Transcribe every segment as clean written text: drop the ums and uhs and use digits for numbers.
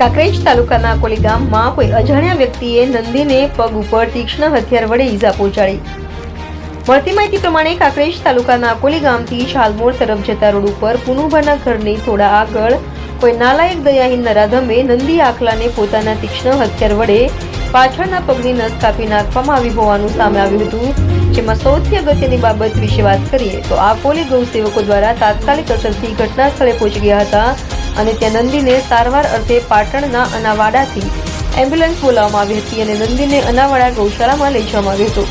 કાંકરેજ તાલુકાના અકોલી ગામમાં કોઈ અજાણ્યા વ્યક્તિએ નંદીને પગ ઉપર તીક્ષ્ણ હથિયાર વડે ઈજા પહોંચાડી. મળતી માહિતી પ્રમાણે કાંકરેજ તાલુકાના અકોલી ગામથી શાલમોર તરફ જતા રોડ ઉપર પુનુભાના ઘરની થોડા આગળ કોઈ નાલાયક દયાહીન નરાધમે નંદી આખલાને પોતાના તીક્ષ્ણ હથિયાર વડે પાછળના પગની નસ કાપી નાખવામાં આવી હોવાનું સામે આવ્યું હતું. જેમાં સૌથી અગત્યની બાબત વિશે વાત કરીએ તો અકોલી ગૌસેવકો દ્વારા તાત્કાલિક અસરથી ઘટના સ્થળે પહોંચી ગયા હતા અને ત્યાં નંદીને સારવાર અર્થે પાટણના અનાવાડાથી એમ્બ્યુલન્સ બોલાવવામાં આવી હતી અને નંદીને અનાવાડા ગૌશાળામાં લઈ જવામાં આવ્યો હતો.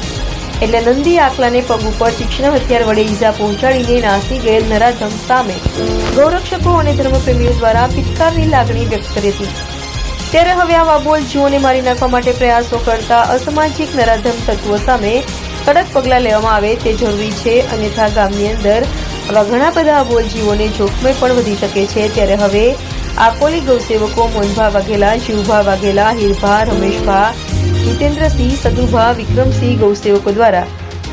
એટલે નંદી આખલાને પગ ઉપર તીક્ષ્ણ હથિયાર વડે ઈજા પહોંચાડીને નાસી ગયેલ નરાધમ સામે ગૌરક્ષકો અને ધર્મપ્રેમીઓ દ્વારા પિત્કારની લાગણી વ્યક્ત કરી હતી. ત્યારે હવે આવા બોલ જીવોને મારી નાખવા માટે પ્રયાસો કરતા અસામાજિક નરાધમ તત્વો સામે કડક પગલાં લેવામાં આવે તે જરૂરી છે. અન્યથા ગામની અંદર આવા ઘણા બધા બોલ જીવોને જોખમે પણ વધી શકે છે. ત્યારે હવે અકોલી ગૌસેવકો મોહનભા વાઘેલા, જીવભા વાઘેલા, હીરભા, રમેશભા, જીતેન્દ્રસિંહ, સદુભા, વિક્રમસિંહ ગૌસેવકો દ્વારા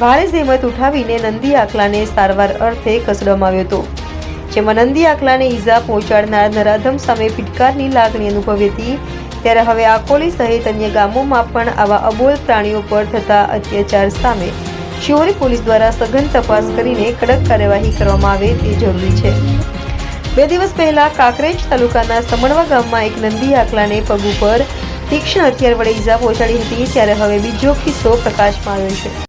ભારે જહેમત ઉઠાવીને નંદી આખલાને સારવાર અર્થે ખસેડવામાં આવ્યો હતો. જેમાં નંદી આખલાને ઈજા પહોંચાડનાર નરાધમ સામે પિટકારની લાગણી અનુભવી હતી. ત્યારે હવે અકોલી સહિત અન્ય ગામોમાં પણ આવા અબોલ પ્રાણીઓ પર થતા અત્યાચાર સામે શિહોરી પોલીસ દ્વારા સઘન તપાસ કરીને કડક કાર્યવાહી કરવામાં આવે તે જરૂરી છે. 2 દિવસ પહેલા કાંકરેજ તાલુકાના સમણવા ગામમાં એક નંદી આખલાને પગ ઉપર તીક્ષ્ણ હથિયાર વડે ઈજા પહોંચાડી હતી. ત્યારે હવે બીજો કિસ્સો પ્રકાશમાં આવ્યો છે.